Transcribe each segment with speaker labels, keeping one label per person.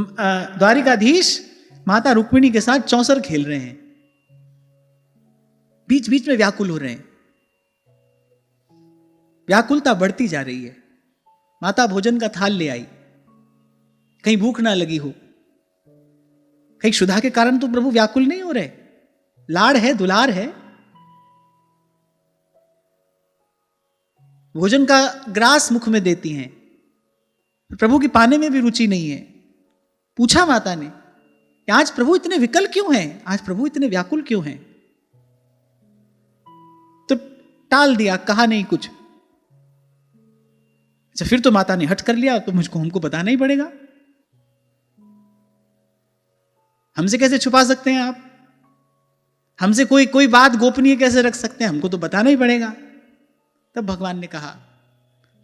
Speaker 1: द्वारिकाधीश माता रुक्मिणी के साथ चौसर खेल रहे हैं, बीच बीच में व्याकुल हो रहे हैं। व्याकुलता बढ़ती जा रही है। माता भोजन का थाल ले आई, कहीं भूख ना लगी हो, कहीं क्षुधा के कारण तो प्रभु व्याकुल नहीं हो रहे, लाड़ है, दुलार है। भोजन का ग्रास मुख में देती हैं, प्रभु की पाने में भी रुचि नहीं है। पूछा माता ने कि आज प्रभु इतने विकल क्यों हैं, आज प्रभु इतने व्याकुल क्यों हैं? तो टाल दिया, कहा नहीं कुछ। अच्छा, फिर तो माता ने हट कर लिया, तो हमको बताना ही पड़ेगा। हमसे कैसे छुपा सकते हैं आप? हमसे कोई बात गोपनीय कैसे रख सकते हैं? हमको तो बताना ही पड़ेगा। तब भगवान ने कहा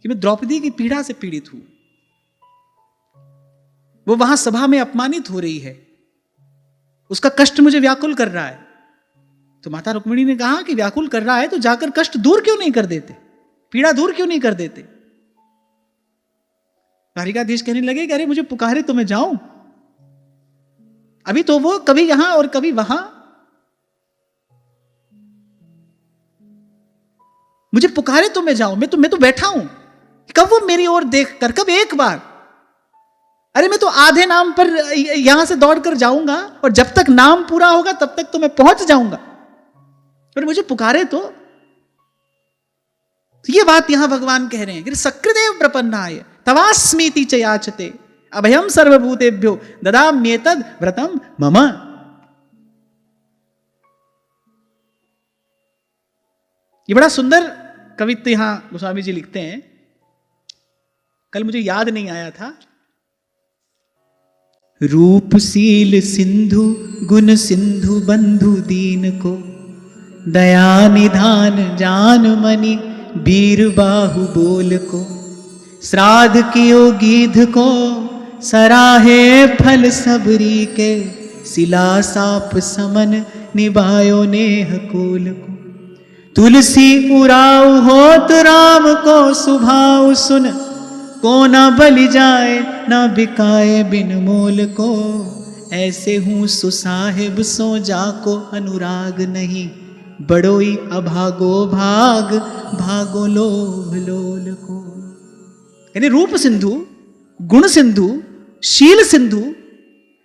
Speaker 1: कि मैं द्रौपदी की पीड़ा से पीड़ित हूं, वो वहां सभा में अपमानित हो रही है, उसका कष्ट मुझे व्याकुल कर रहा है। तो माता रुक्मिणी ने कहा कि व्याकुल कर रहा है तो जाकर कष्ट दूर क्यों नहीं कर देते, पीड़ा दूर क्यों नहीं कर देते? द्वारिकाधीश कहने लगे कि अरे मुझे पुकारे तो मैं जाऊं, अभी तो वो कभी यहां और कभी वहां, मुझे पुकारे तो मैं जाऊं, मैं तो बैठा हूं, कब वो मेरी ओर देख कर, कब एक बार, अरे मैं तो आधे नाम पर यहां से दौड़कर जाऊंगा और जब तक नाम पूरा होगा तब तक तो मैं पहुंच जाऊंगा, पर मुझे पुकारे तो ये बात यहां भगवान कह रहे हैं कि सकृदेव प्रपन्नाय तवास्मीति च याचते अभयम सर्वभूतेभ्यो ददाम्येतद् व्रतम मम। ये बड़ा सुंदर कवित्व यहां गोस्वामी जी लिखते हैं। कल मुझे याद नहीं आया था। रूपशील सिंधु गुण सिंधु बंधु दीन को, दया निधान जान मनि वीर बाहु बोल को, श्राद्ध कियो गीध को सराहे फल सबरी के, सिला साप समन निभायो नेह कोल को, तुलसी उराव होत राम को सुभाव सुन, को न बलि जाए न बिकाए बिन मोल को, ऐसे हूँ सुसाहिब सो जाको अनुराग नहीं, बड़ोई अभागो भाग भागो लोभ लोल को। यानी रूप सिंधु, गुण सिंधु, शील सिंधु,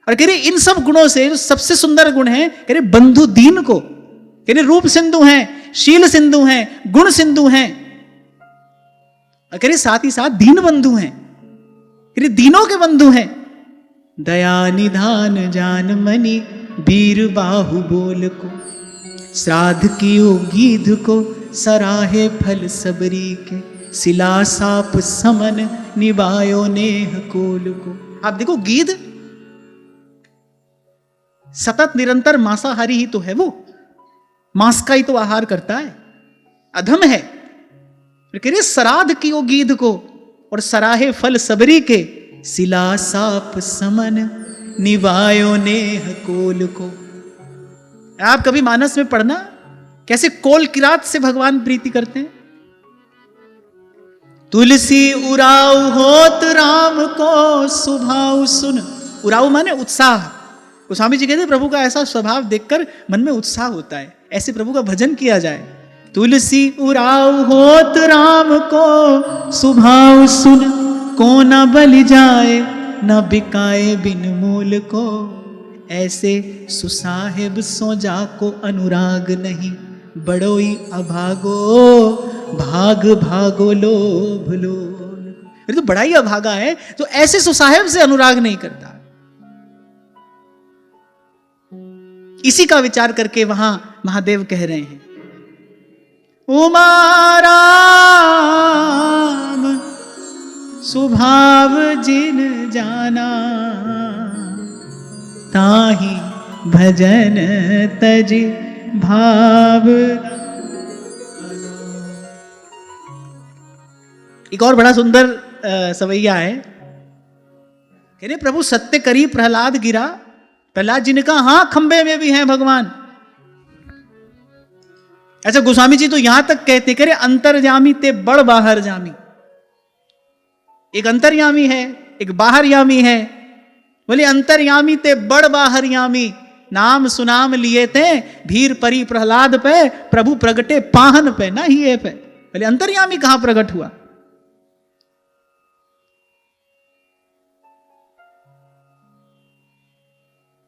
Speaker 1: और कह रहे इन सब गुणों से जो सबसे सुंदर गुण है, कह रहे बंधु दीन को, कह रहे रूप सिंधु हैं, शील सिंधु हैं, गुण सिंधु हैं, और कह रहे साथ ही साथ दीन बंधु हैं, कह रहे दीनों के बंधु हैं। दया निधान जान मनि वीर बाहु बोल को, श्राद्ध कियो गीध को सराहे फल सबरी के, सिला साप समन निभायो नेह कोल को। आप देखो गीध सतत निरंतर मांसाहारी ही तो है, वो मांस का ही तो आहार करता है, अधम है। कह रहे श्राद्ध कियो गीध को और सराहे फल सबरी के, सिला साप समन निभायो नेह कोल को। आप कभी मानस में पढ़ना कैसे कोल किरात से भगवान प्रीति करते हैं। तुलसी उराव होत राम को सुभाव सुन, उराव माने उत्साह। गोस्वामी जी कहते हैं प्रभु का ऐसा स्वभाव देखकर मन में उत्साह होता है, ऐसे प्रभु का भजन किया जाए। तुलसी उराव होत राम को सुभाव सुन, को न बलि जाए न बिकाए बिन मूल को, ऐसे सुसाहिब सो जाको अनुराग नहीं, बड़ोई अभागो भाग भागो लोभ लोल। ये तो बड़ा ही अभागा है तो ऐसे सुसाहिब से अनुराग नहीं करता। इसी का विचार करके वहां महादेव कह रहे हैं, उमा राम सुभाव जिन जाना, ताहि भजन तज भाव। एक और बड़ा सुंदर सवैया है, कह रहे प्रभु सत्य करी प्रहलाद गिरा। प्रहलाद जी ने कहा हां खंबे में भी हैं भगवान। अच्छा गोस्वामी जी तो यहां तक कहते, कह रहे अंतर्यामी ते बड़ बाहर जामी। एक अंतर्यामी है, एक बाहर यामी है, बोले अंतर्यामी ते बड़ बाहरयामी, नाम सुनाम लिए थे भीर परी प्रहलाद पे, प्रभु प्रगटे पाहन पे ना ही पे। बोले अंतर्यामी कहां प्रकट हुआ?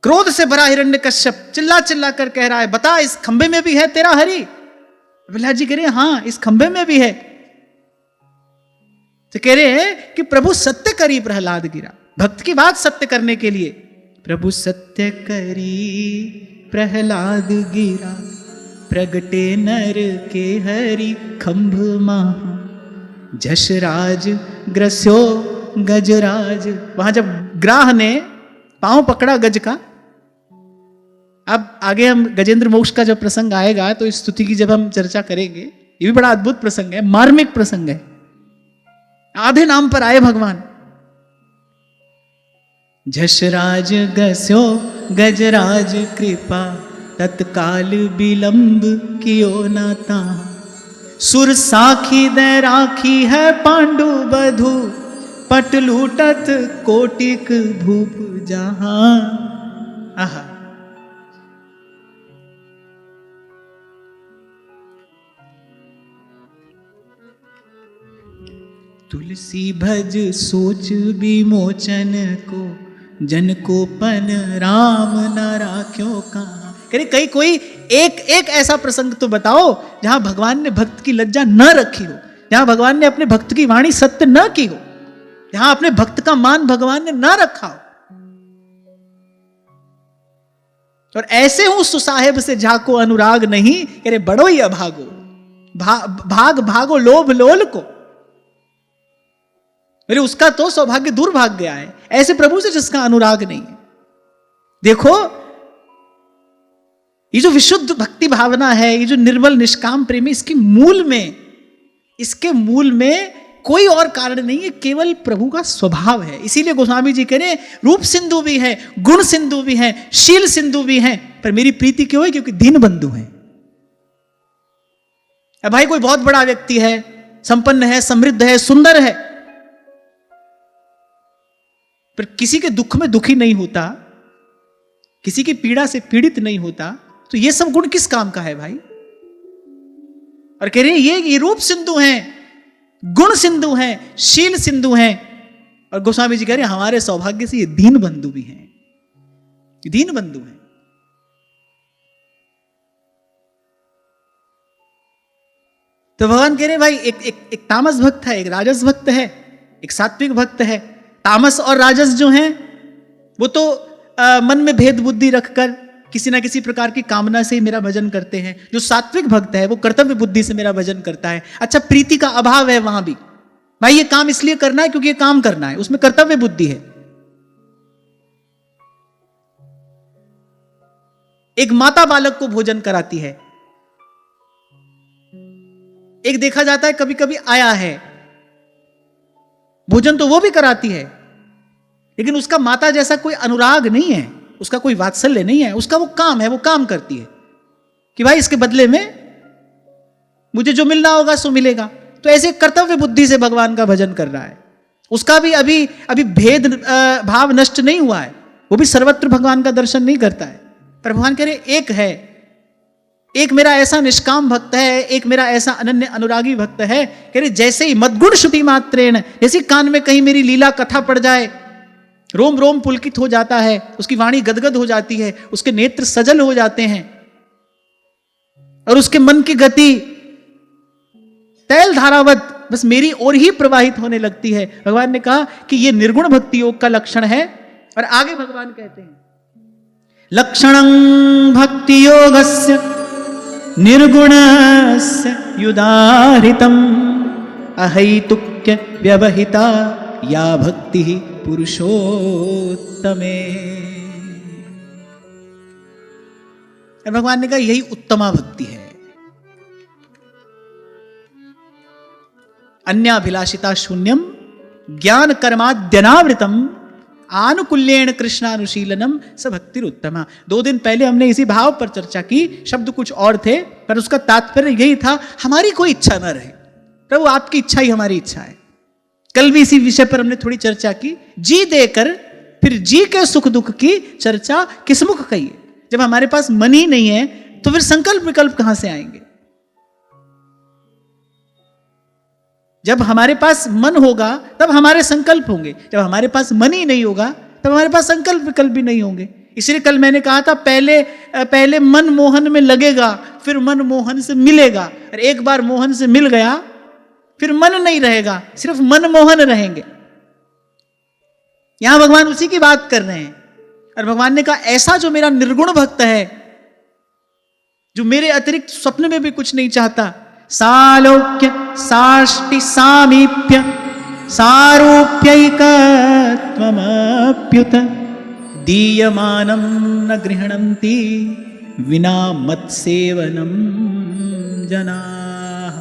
Speaker 1: क्रोध से भरा हिरण्यकश्यप चिल्ला चिल्ला कर कह रहा है, बता इस खंबे में भी है तेरा हरि? प्रहलाद जी कह रहे हैं हाँ इस खंबे में भी है। तो कह रहे हैं कि प्रभु सत्य करी प्रहलाद गिरा, भक्त की बात सत्य करने के लिए प्रभु सत्य करी प्रहलाद गिरा, प्रगटे नर के हरि खंभ महा, जशराज ग्रस्यो गजराज। वहां जब ग्राह ने पांव पकड़ा गज का, अब आगे हम गजेंद्र मोक्ष का जब प्रसंग आएगा तो इस स्तुति की जब हम चर्चा करेंगे, ये भी बड़ा अद्भुत प्रसंग है, मार्मिक प्रसंग है। आधे नाम पर आए भगवान। झषराज गस्यो गजराज कृपा, तत्काल विलंब कियो नाता, सुर साखी दे राखी है पांडु बधु, पट लूटत कोटिक भूप जहां। आहा, तुलसी भज सोच विमोचन को, जन को पन राम न राख्यो कहाँ। कह कहीं कोई एक एक ऐसा प्रसंग तो बताओ जहां भगवान ने भक्त की लज्जा न रखी हो, जहां भगवान ने अपने भक्त की वाणी सत्य न की हो, जहां अपने भक्त का मान भगवान ने न रखा हो। और ऐसे हूं सुसाहेब से जाको अनुराग नहीं, कह रहे बड़ो ही अभागो, भाग भागो लोभ लोल को। मेरे उसका तो सौभाग्य दूर भाग गया है, ऐसे प्रभु से जिसका अनुराग नहीं है। देखो ये जो विशुद्ध भक्ति भावना है, ये जो निर्मल निष्काम प्रेमी, इसके मूल में कोई और कारण नहीं है, केवल प्रभु का स्वभाव है। इसीलिए गोस्वामी जी कह रहे हैं रूप सिंधु भी है, गुण सिंधु भी है, शील सिंधु भी है, पर मेरी प्रीति क्यों है? क्योंकि दीन बंधु है। अब भाई कोई बहुत बड़ा व्यक्ति है, संपन्न है, समृद्ध है, सुंदर है, पर किसी के दुख में दुखी नहीं होता, किसी की पीड़ा से पीड़ित नहीं होता, तो ये सब गुण किस काम का है भाई? और कह रहे हैं ये रूप सिंधु हैं, गुण सिंधु हैं, शील सिंधु हैं। और गोस्वामी जी कह रहे हैं हमारे सौभाग्य से ये दीन बंधु भी हैं, दीन बंधु हैं। तो भगवान कह रहे हैं भाई एक तामस भक्त है, एक राजस भक्त है, एक सात्विक भक्त है। तामस और राजस जो हैं वो तो मन में भेद बुद्धि रखकर किसी ना किसी प्रकार की कामना से ही मेरा भजन करते हैं। जो सात्विक भक्त है वो कर्तव्य बुद्धि से मेरा भजन करता है। अच्छा, प्रीति का अभाव है वहां भी, भाई ये काम इसलिए करना है क्योंकि ये काम करना है, उसमें कर्तव्य बुद्धि है। एक माता बालक को भोजन कराती है, एक देखा जाता है कभी कभी आया है, भोजन तो वो भी कराती है, लेकिन उसका माता जैसा कोई अनुराग नहीं है, उसका कोई वात्सल्य नहीं है, उसका वो काम है, वो काम करती है कि भाई इसके बदले में मुझे जो मिलना होगा सो मिलेगा। तो ऐसे कर्तव्य बुद्धि से भगवान का भजन कर रहा है, उसका भी अभी भेद भाव नष्ट नहीं हुआ है, वो भी सर्वत्र भगवान का दर्शन नहीं करता है। पर भगवान कह रहे एक है, एक मेरा ऐसा निष्काम भक्त है, एक मेरा ऐसा अनन्य अनुरागी भक्त है। कह रहे जैसे ही मद्गुण श्रुति मात्रेण, जैसे कान में कहीं मेरी लीला कथा पड़ जाए, रोम रोम पुलकित हो जाता है, उसकी वाणी गदगद हो जाती है, उसके नेत्र सजल हो जाते हैं और उसके मन की गति तैल धारावत बस मेरी ओर ही प्रवाहित होने लगती है। भगवान ने कहा कि यह निर्गुण भक्ति योग का लक्षण है। और आगे भगवान कहते हैं लक्षणं भक्ति योगस्य निर्गुणस्य युदारितम् अहैतुक्य व्यवहिता या भक्ति पुरुषोत्तमे। भगवान ने कहा यही उत्तमा भक्ति है। अन्याभिलाषिता शून्यम ज्ञान कर्माद्यनावृतम आनुकूल्येण कृष्णानुशीलनम स भक्तिर उत्तमा। 2 दिन पहले हमने इसी भाव पर चर्चा की, शब्द कुछ और थे पर उसका तात्पर्य यही था, हमारी कोई इच्छा न रहे, प्रभु आपकी इच्छा ही हमारी इच्छा है। कल भी इसी विषय पर हमने थोड़ी चर्चा की, जी देकर फिर जी के सुख दुख की चर्चा किस मुख कहिए। जब हमारे पास मन ही नहीं है तो फिर संकल्प विकल्प कहां से आएंगे। जब हमारे पास मन होगा तब हमारे संकल्प होंगे, जब हमारे पास मन ही नहीं होगा तब हमारे पास संकल्प विकल्प भी नहीं होंगे। इसलिए कल मैंने कहा था पहले मन मोहन में लगेगा फिर मन मोहन से मिलेगा, और एक बार मोहन से मिल गया फिर मन नहीं रहेगा, सिर्फ मन मोहन रहेंगे। यहां भगवान उसी की बात कर रहे हैं। और भगवान ने कहा ऐसा जो मेरा निर्गुण भक्त है, जो मेरे अतिरिक्त स्वप्न में भी कुछ नहीं चाहता, सालोक्य साष्टि सामीप्य सारूप्यैकत्वमप्युत दीयमानं न गृह्णन्ति विना मत्सेवनम जनाः।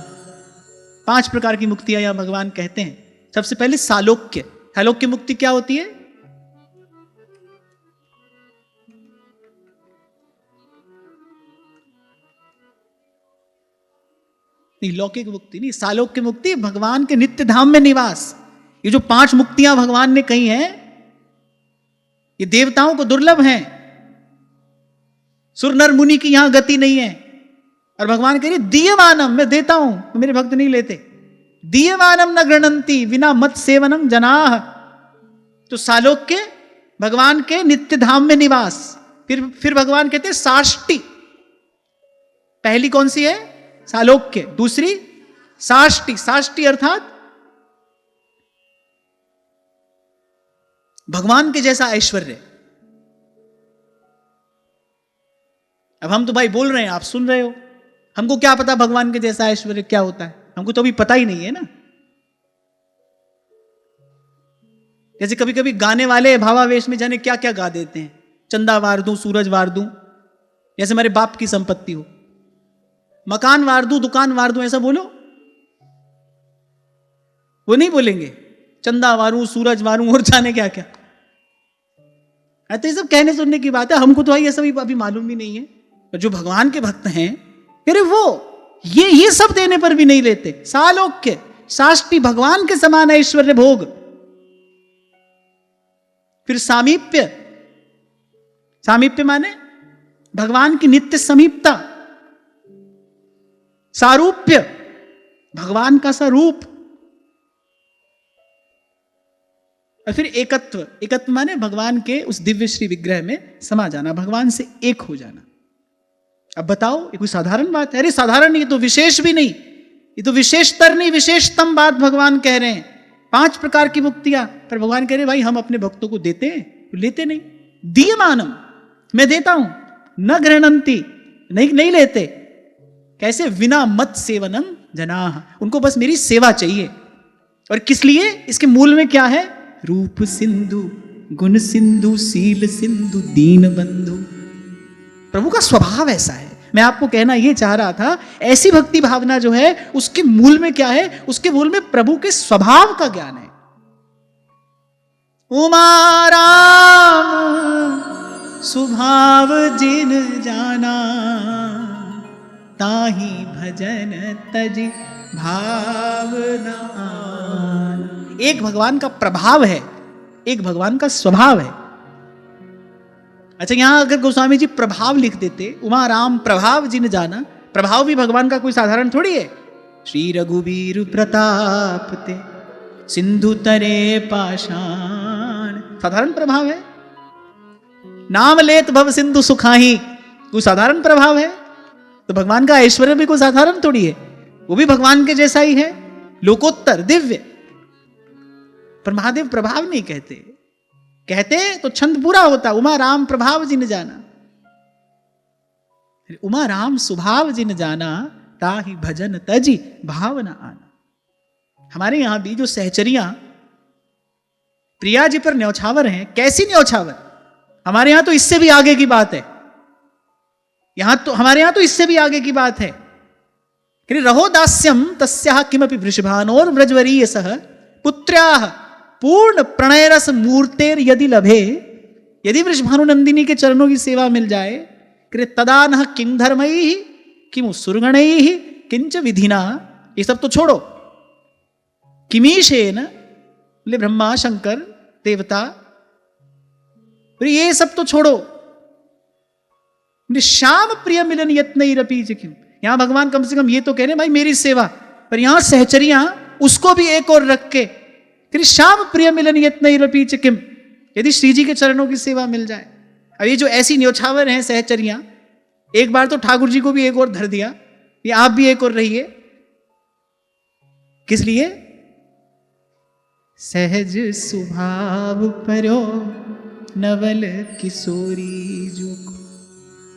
Speaker 1: 5 प्रकार की मुक्तियां यहां भगवान कहते हैं। सबसे पहले सालोक्य। सालोक्य मुक्ति क्या होती है? नहीं, लौकिक मुक्ति नहीं, सालोक्य मुक्ति भगवान के नित्य धाम में निवास। ये जो 5 मुक्तियां भगवान ने कही हैं ये देवताओं को दुर्लभ हैं, सुर नर मुनि की यहां गति नहीं है। और भगवान कह रहे दीयमानम, मैं देता हूं, मेरे भक्त नहीं लेते। दीयमानम न गृह्णन्ति विना मत सेवनम जनाः। तो सालोक्य भगवान के नित्य धाम में निवास। फिर भगवान कहते हैं साष्टि। पहली कौन सी है? सालोक्य। दूसरी साष्टि। साष्टि अर्थात भगवान के जैसा ऐश्वर्य। अब हम तो भाई बोल रहे हैं, आप सुन रहे हो, हमको क्या पता भगवान के जैसा ऐश्वर्य क्या होता है, हमको तो अभी पता ही नहीं है ना। जैसे कभी कभी गाने वाले भावावेश में जाने क्या क्या गा देते हैं, चंदा वार दूं, सूरज वार दूं, जैसे हमारे बाप की संपत्ति हो, मकान वार दूं, दुकान वार दूं, ऐसा बोलो। वो नहीं बोलेंगे, चंदा वारूं, सूरज वारूं और जाने क्या क्या। तो ये सब कहने सुनने की बात है, हमको तो ये सब अभी मालूम भी नहीं है। और जो भगवान के भक्त हैं अरे वो ये सब देने पर भी नहीं लेते। सालोक्य साष्टि, भगवान के समान ऐश्वर्य भोग। फिर सामीप्य। सामीप्य माने भगवान की नित्य समीपता। सारूप्य भगवान का स्वरूप। और फिर एकत्व। एकत्व माने भगवान के उस दिव्य श्री विग्रह में समा जाना, भगवान से एक हो जाना। अब बताओ ये कोई साधारण बात है? अरे साधारण नहीं, ये तो विशेष भी नहीं, ये तो विशेषतर नहीं, विशेषतम बात भगवान कह रहे हैं। 5 प्रकार की मुक्तियां, पर भगवान कह रहे भाई हम अपने भक्तों को देते हैं, तो लेते नहीं। दीयमानम, मैं देता हूं, न गृह्णन्ति, नहीं लेते। कैसे? विना मत सेवनम जनाः, उनको बस मेरी सेवा चाहिए। और किस लिए? इसके मूल में क्या है? रूप सिंधु, गुण सिंधु, सील सिंधु, दीन बंधु। प्रभु का स्वभाव ऐसा है। मैं आपको कहना यह चाह रहा था, ऐसी भक्ति भावना जो है उसके मूल में क्या है? उसके मूल में प्रभु के स्वभाव का ज्ञान है। उमा राम स्वभाव जिन जाना, ताहि भजन तज भावना। एक भगवान का प्रभाव है, एक भगवान का स्वभाव है। अच्छा, यहां अगर गोस्वामी जी प्रभाव लिख देते, उमा राम प्रभाव जिन जाना, प्रभाव भी भगवान का कोई साधारण थोड़ी है। श्री रघुवीर प्रताप ते सिंधु तरे पाषाण, साधारण प्रभाव है। नाम लेत भव सिंधु सुखाही, कोई साधारण प्रभाव है। तो भगवान का ऐश्वर्य भी कोई साधारण थोड़ी है, वो भी भगवान के जैसा ही है, लोकोत्तर दिव्य। पर महादेव प्रभाव नहीं कहते, कहते तो छंद पूरा होता, उमा राम प्रभाव जिन जाना। उमा राम स्वभाव जिन जाना, ताहि भजन तजी भावना आना। हमारे यहां भी जो सहचरियां प्रिया जी पर न्यौछावर हैं, कैसी न्यौछावर? हमारे यहां तो इससे भी आगे की बात है। हमारे यहां तो इससे भी आगे की बात है। रहो दास्यम तस्याः किमपि वृषभानोर व्रजवरीय सह पुत्र्याः पूर्ण प्रणय रस मूर्तेर यदि लभे। यदि वृषभानुनंदिनी के चरणों की सेवा मिल जाए, तदा न किं धर्मैः किमु सुरगणैः किंच विधिना। ये सब तो छोड़ो, किमीशेन, बोले ब्रह्मा शंकर देवता बोले ये सब तो छोड़ो, श्याम प्रिय मिलन यत्न रपी चिकिम। यहां भगवान कम से कम ये तो कह रहे भाई मेरी सेवा, पर यहां सहचरियां उसको भी एक और रख के फिर श्याम प्रिय मिलन यत्न रपी चिकिम। यदि श्री जी के चरणों की सेवा मिल जाए। अब ये जो ऐसी न्योछावर हैं सहचरियां, एक बार तो ठाकुर जी को भी एक और धर दिया, ये आप भी एक और रहिए। किस लिए? सहज स्वभाव परो नवल किशोरी जो,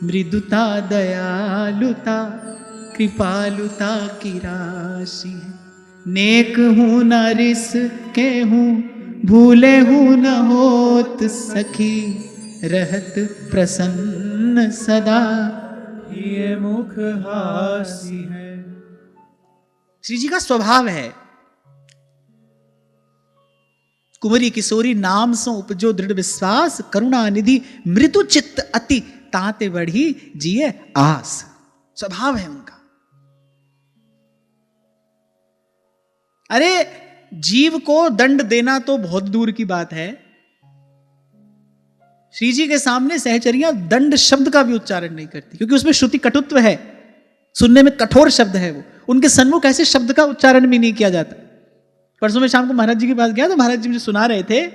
Speaker 1: मृदुता दयालुता कृपालुता की राशि है। नेक हूं न रिस के हूं, भूले हूं न होत सखी, रहत प्रसन्न सदा ये मुख हासी है। श्री जी का स्वभाव है, कुंवरी किशोरी नाम सो उपजो दृढ़ विश्वास, करुणा निधि मृदु चित्त अति, ताते बढ़ी जिए आस। स्वभाव है उनका। अरे जीव को दंड देना तो बहुत दूर की बात है, श्री जी के सामने सहचरियां दंड शब्द का भी उच्चारण नहीं करती, क्योंकि उसमें श्रुति कटुत्व है, सुनने में कठोर शब्द है। वो उनके सन्मुख ऐसे शब्द का उच्चारण भी नहीं किया जाता। परसों में शाम को महाराज जी के पास गया तो महाराज जी मुझे सुना रहे थे,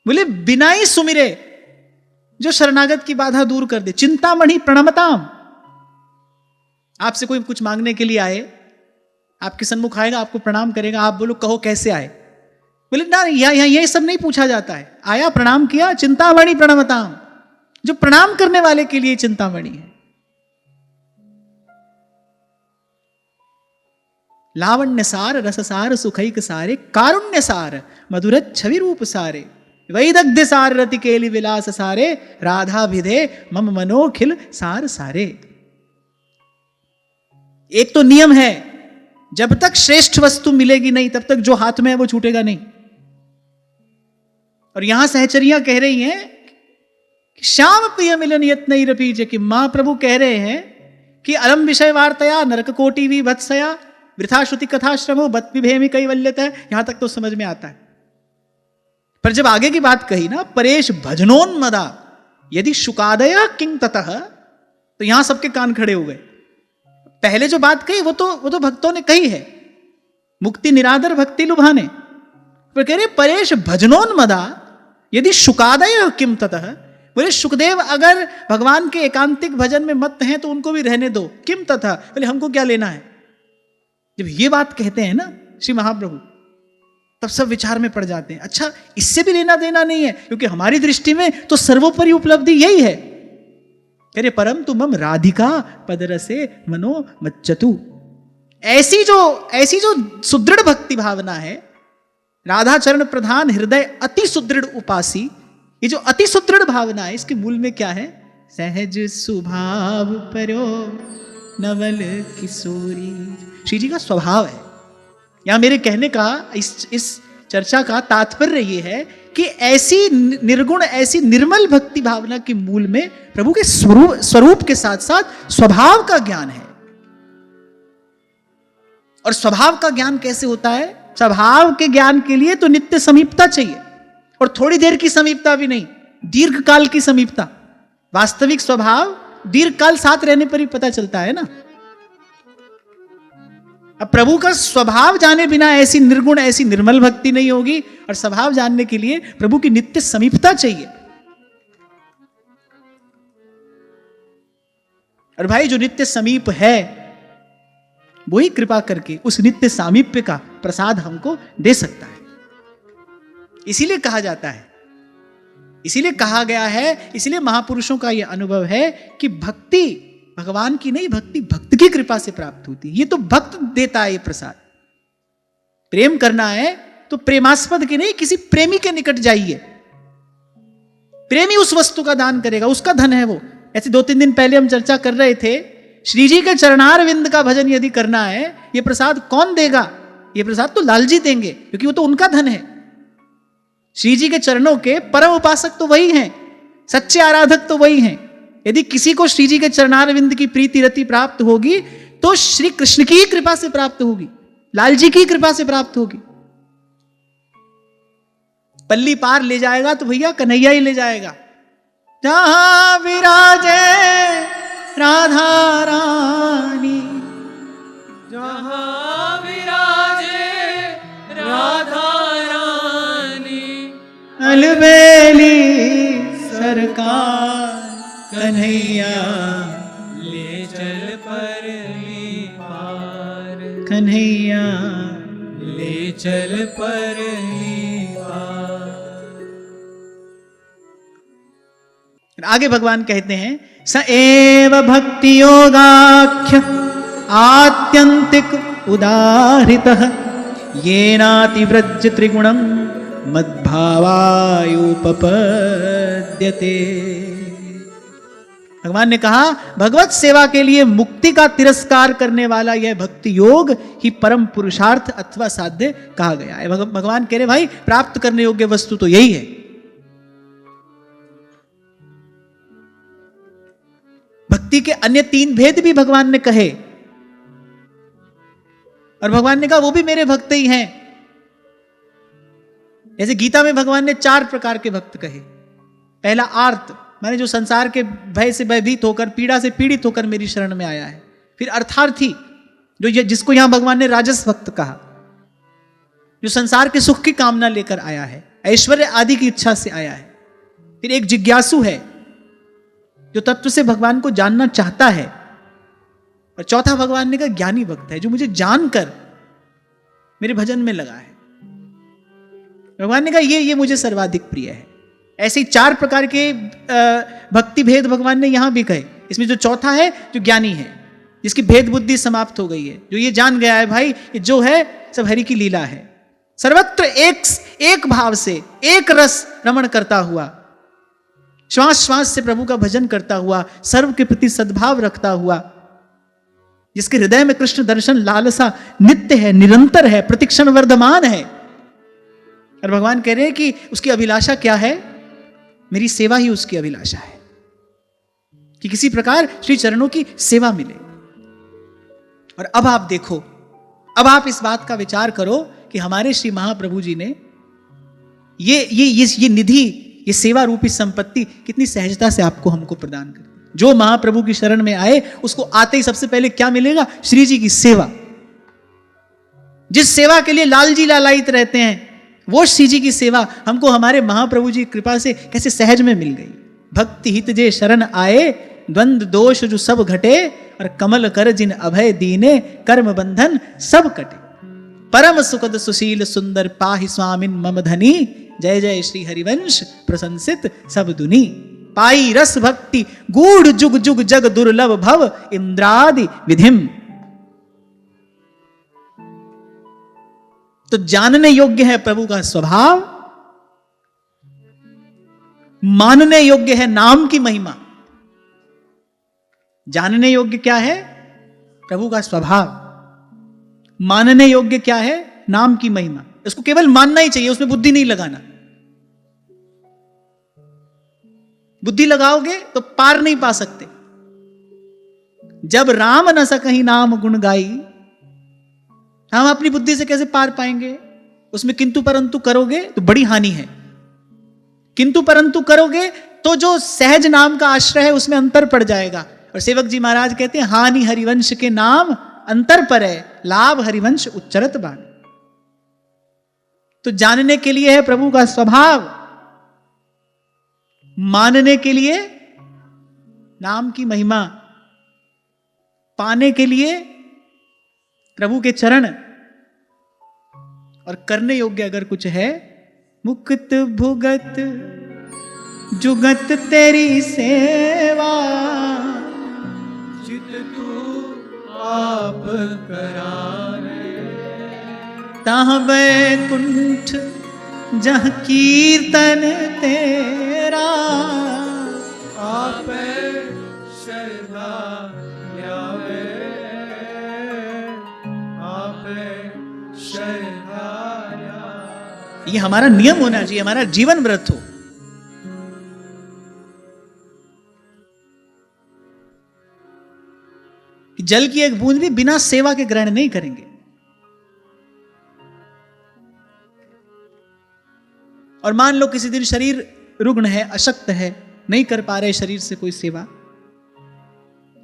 Speaker 1: बोले बिनाई सुमिरे जो शरणागत की बाधा दूर कर दे, चिंतामणि प्रणमताम। आपसे कोई कुछ मांगने के लिए आए, आपके सन्मुख आएगा, आपको प्रणाम करेगा, आप बोलो कहो कैसे आए, बोले ना यहाँ ये सब नहीं पूछा जाता है, आया प्रणाम किया, चिंतामणि प्रणमताम। जो प्रणाम करने वाले के लिए चिंतामणि है। लावण्य सार रस सार सुखैक सारे, कारुण्य सार मधुर छवि रूप सारे, वैदग्ध सार रति केली विलास सारे, राधा विधे मम मनोखिल सार सारे। एक तो नियम है, जब तक श्रेष्ठ वस्तु मिलेगी नहीं तब तक जो हाथ में है वो छूटेगा नहीं। और यहां सहचरियां कह रही हैं श्याम प्रिय मिलन यत्न रपी, कि मां प्रभु कह रहे हैं कि अलम विषय वार्तया नरक कोटि विभत्सया, वृथा श्रुति कथा श्रमो बत विभेमि कैवल्यता। यहां तक तो समझ में आता है, पर जब आगे की बात कही ना, परेश भजनोन्मदा यदि शुकादया किंग ततः, तो यहां सबके कान खड़े हो गए। पहले जो बात कही वो तो भक्तों ने कही है, मुक्ति निरादर भक्ति लुभाने, पर कह रहे परेश भजनोन्मदा यदि शुकादय किम ततः। बोले सुखदेव अगर भगवान के एकांतिक भजन में मत हैं तो उनको भी रहने दो, किम तथा, बोले हमको क्या लेना है। जब ये बात कहते हैं ना श्री महाप्रभु, तब सब विचार में पड़ जाते हैं, अच्छा इससे भी लेना देना नहीं है, क्योंकि हमारी दृष्टि में तो सर्वोपरि उपलब्धि यही है। कह रहे परम तु मम राधिका पदरसे मनो मच्चतु। ऐसी जो सुदृढ़ भक्ति भावना है, राधा चरण प्रधान हृदय अति सुदृढ़ उपासी, ये जो अति सुदृढ़ भावना है, इसके मूल में क्या है? सहज स्वभाव परो नवल किशोरी। श्री जी का स्वभाव है। यहां मेरे कहने का, इस चर्चा का तात्पर्य ये है कि ऐसी निर्गुण, ऐसी निर्मल भक्ति भावना के मूल में प्रभु के स्वरूप के साथ साथ स्वभाव का ज्ञान है। और स्वभाव का ज्ञान कैसे होता है? स्वभाव के ज्ञान के लिए तो नित्य समीपता चाहिए, और थोड़ी देर की समीपता भी नहीं, दीर्घ काल की समीपता। वास्तविक स्वभाव दीर्घ काल साथ रहने पर ही पता चलता है ना। अब प्रभु का स्वभाव जाने बिना ऐसी निर्गुण, ऐसी निर्मल भक्ति नहीं होगी, और स्वभाव जानने के लिए प्रभु की नित्य समीपता चाहिए। और भाई जो नित्य समीप है वही कृपा करके उस नित्य सामीप्य का प्रसाद हमको दे सकता है। इसीलिए कहा जाता है, इसीलिए कहा गया है, इसीलिए महापुरुषों का यह अनुभव है कि भक्ति भगवान की नहीं, भक्ति भक्त की कृपा से प्राप्त होती है। ये तो भक्त देता है ये प्रसाद। प्रेम करना है तो प्रेमास्पद की नहीं, किसी प्रेमी के निकट जाइए। प्रेमी उस वस्तु का दान करेगा, उसका धन है वो। ऐसे 2-3 दिन पहले हम चर्चा कर रहे थे, श्री जी के चरणार विंद का भजन यदि करना है, ये प्रसाद कौन देगा? ये प्रसाद तो लाल जी देंगे, क्योंकि वो तो उनका धन है। श्री जी के चरणों के परम उपासक तो वही हैं, सच्चे आराधक तो वही हैं। यदि किसी को श्री जी के चरणार विंद की प्रीति रति प्राप्त होगी तो श्री कृष्ण की कृपा से प्राप्त होगी, लाल जी की कृपा से प्राप्त होगी। पल्ली पार ले जाएगा तो भैया कन्हैया ही ले जाएगा। जहां विराजे राधा रानी,
Speaker 2: जहां विराजे राधा रानी,
Speaker 1: अलबेली सरकार कन्हैया
Speaker 2: ले चल परली पार,
Speaker 1: कन्हैया।
Speaker 2: ले चल परली पार।
Speaker 1: आगे भगवान कहते हैं, स एव भक्ति योगाख्य आत्यंतिक उदाहृतः येनातिव्रज त्रिगुणं मद्भावायुपपद्यते। भगवान ने कहा, भगवत सेवा के लिए मुक्ति का तिरस्कार करने वाला यह भक्ति योग ही परम पुरुषार्थ अथवा साध्य कहा गया है। भगवान कह रहे भाई, प्राप्त करने योग्य वस्तु तो यही है। भक्ति के अन्य 3 भेद भी भगवान ने कहे, और भगवान ने कहा वो भी मेरे भक्त ही हैं। जैसे गीता में भगवान ने 4 प्रकार के भक्त कहे। पहला आर्त, माने जो संसार के भय से भयभीत होकर, पीड़ा से पीड़ित होकर मेरी शरण में आया है। फिर अर्थार्थी, जो जिसको यहां भगवान ने राजस भक्त कहा, जो संसार के सुख की कामना लेकर आया है, ऐश्वर्य आदि की इच्छा से आया है। फिर एक जिज्ञासु है, जो तत्व से भगवान को जानना चाहता है। और चौथा भगवान ने कहा ज्ञानी भक्त है, जो मुझे जानकर मेरे भजन में लगा है। भगवान ने कहा ये मुझे सर्वाधिक प्रिय है। ऐसे ही 4 प्रकार के भक्ति भेद भगवान ने यहां भी कहे। इसमें जो चौथा है, जो ज्ञानी है, जिसकी भेद बुद्धि समाप्त हो गई है, जो ये जान गया है भाई ये जो है सब हरि की लीला है, सर्वत्र एक भाव से एक रस रमण करता हुआ, श्वास श्वास से प्रभु का भजन करता हुआ, सर्व के प्रति सद्भाव रखता हुआ, जिसके हृदय में कृष्ण दर्शन लालसा नित्य है, निरंतर है, प्रतिक्षण वर्धमान है। और भगवान कह रहे हैं कि उसकी अभिलाषा क्या है? मेरी सेवा ही उसकी अभिलाषा है, कि किसी प्रकार श्री चरणों की सेवा मिले। और अब आप देखो, अब आप इस बात का विचार करो कि हमारे श्री महाप्रभु जी ने ये निधि, ये सेवा रूपी संपत्ति कितनी सहजता से आपको हमको प्रदान कर दी। जो महाप्रभु की शरण में आए उसको आते ही सबसे पहले क्या मिलेगा? श्री जी की सेवा। जिस सेवा के लिए लाल जी लालायित रहते हैं, वो श्री जी की सेवा हमको हमारे महाप्रभु जी की कृपा से कैसे सहज में मिल गई। भक्ति हित जे शरण आए, द्वंद्व दोष जो सब घटे, और कमल कर जिन अभय दीने, कर्म बंधन सब कटे। परम सुखद सुशील सुंदर पाहि स्वामिन मम धनी, जय जय श्री हरिवंश प्रशंसित सब दुनी। पाई रस भक्ति गूढ़ जुग जुग जग दुर्लभ भव, इंद्रादि विधिम। तो जानने योग्य है प्रभु का स्वभाव, मानने योग्य है नाम की महिमा। जानने योग्य क्या है? प्रभु का स्वभाव। मानने योग्य क्या है? नाम की महिमा। इसको केवल मानना ही चाहिए, उसमें बुद्धि नहीं लगाना। बुद्धि लगाओगे तो पार नहीं पा सकते। जब राम न सकहि नाम गुण गाई, हम अपनी बुद्धि से कैसे पार पाएंगे? उसमें किंतु परंतु करोगे तो बड़ी हानि है। किंतु परंतु करोगे तो जो सहज नाम का आश्रय है उसमें अंतर पड़ जाएगा। और सेवक जी महाराज कहते हैं, हानि हरिवंश के नाम अंतर पर है, लाभ हरिवंश उच्चरत बाण। तो जानने के लिए है प्रभु का स्वभाव, मानने के लिए नाम की महिमा, पाने के लिए प्रभु के चरण, और करने योग्य अगर कुछ है, मुक्त भुगत जुगत तेरी सेवा,
Speaker 2: चित तू आप करारे।
Speaker 1: ताह बैकुंठ जह कीर्तन तेरा,
Speaker 2: आप श्रद्धा ल्यावे, आप श्रद्धा ल्यावे।
Speaker 1: ये हमारा नियम होना चाहिए, हमारा जीवन व्रत हो। कि जल की एक बूंद भी बिना सेवा के ग्रहण नहीं करेंगे। और मान लो किसी दिन शरीर रुग्ण है, अशक्त है, नहीं कर पा रहे शरीर से कोई सेवा,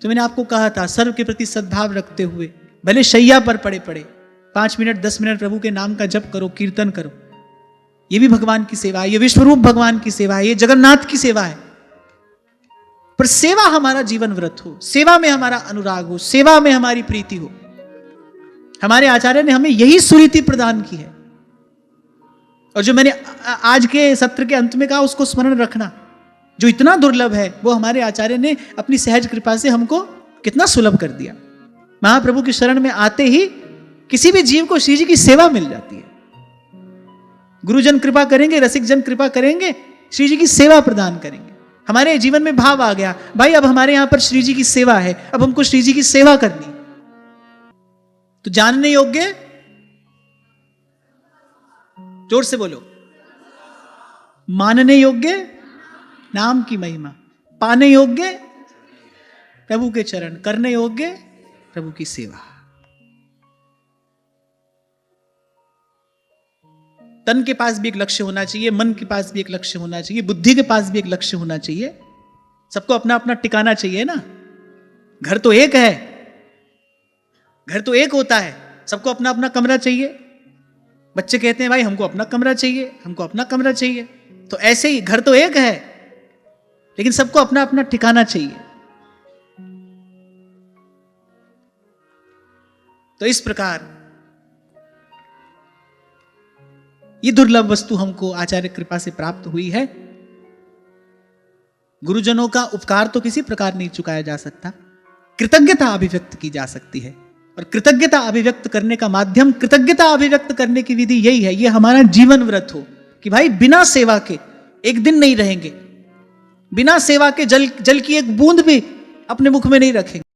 Speaker 1: तो मैंने आपको कहा था सर्व के प्रति सद्भाव रखते हुए भले शैया पर पड़े 5 मिनट 10 मिनट प्रभु के नाम का जप करो, कीर्तन करो। ये भी भगवान की सेवा है, ये विश्वरूप भगवान की सेवा है, ये जगन्नाथ की सेवा है। पर सेवा हमारा जीवन व्रत हो, सेवा में हमारा अनुराग हो, सेवा में हमारी प्रीति हो। हमारे आचार्य ने हमें यही सुरीति प्रदान की है। और जो मैंने आज के सत्र के अंत में कहा उसको स्मरण रखना, जो इतना दुर्लभ है वो हमारे आचार्य ने अपनी सहज कृपा से हमको कितना सुलभ कर दिया। महाप्रभु की शरण में आते ही किसी भी जीव को श्री जी की सेवा मिल जाती है। गुरुजन कृपा करेंगे, रसिक जन कृपा करेंगे, श्री जी की सेवा प्रदान करेंगे। हमारे जीवन में भाव आ गया, भाई अब हमारे यहां पर श्री जी की सेवा है, अब हमको श्री जी की सेवा करनी। तो जानने योग्य, जोर से बोलो, मानने योग्य नाम की महिमा, पाने योग्य प्रभु के चरण, करने योग्य प्रभु की सेवा। तन के पास भी एक लक्ष्य होना चाहिए, मन के पास भी एक लक्ष्य होना चाहिए, बुद्धि के पास भी एक लक्ष्य होना चाहिए। सबको अपना अपना टिकाना चाहिए ना। घर तो एक है, घर तो एक होता है, सबको अपना अपना कमरा चाहिए। बच्चे कहते हैं भाई हमको अपना कमरा चाहिए, हमको अपना कमरा चाहिए। तो ऐसे ही घर तो एक है, लेकिन सबको अपना अपना ठिकाना चाहिए। तो इस प्रकार ये दुर्लभ वस्तु हमको आचार्य कृपा से प्राप्त हुई है। गुरुजनों का उपकार तो किसी प्रकार नहीं चुकाया जा सकता, कृतज्ञता अभिव्यक्त की जा सकती है। और कृतज्ञता अभिव्यक्त करने का माध्यम, कृतज्ञता अभिव्यक्त करने की विधि यही है, ये हमारा जीवन व्रत हो कि भाई बिना सेवा के एक दिन नहीं रहेंगे, बिना सेवा के जल की एक बूंद भी अपने मुख में नहीं रखेंगे।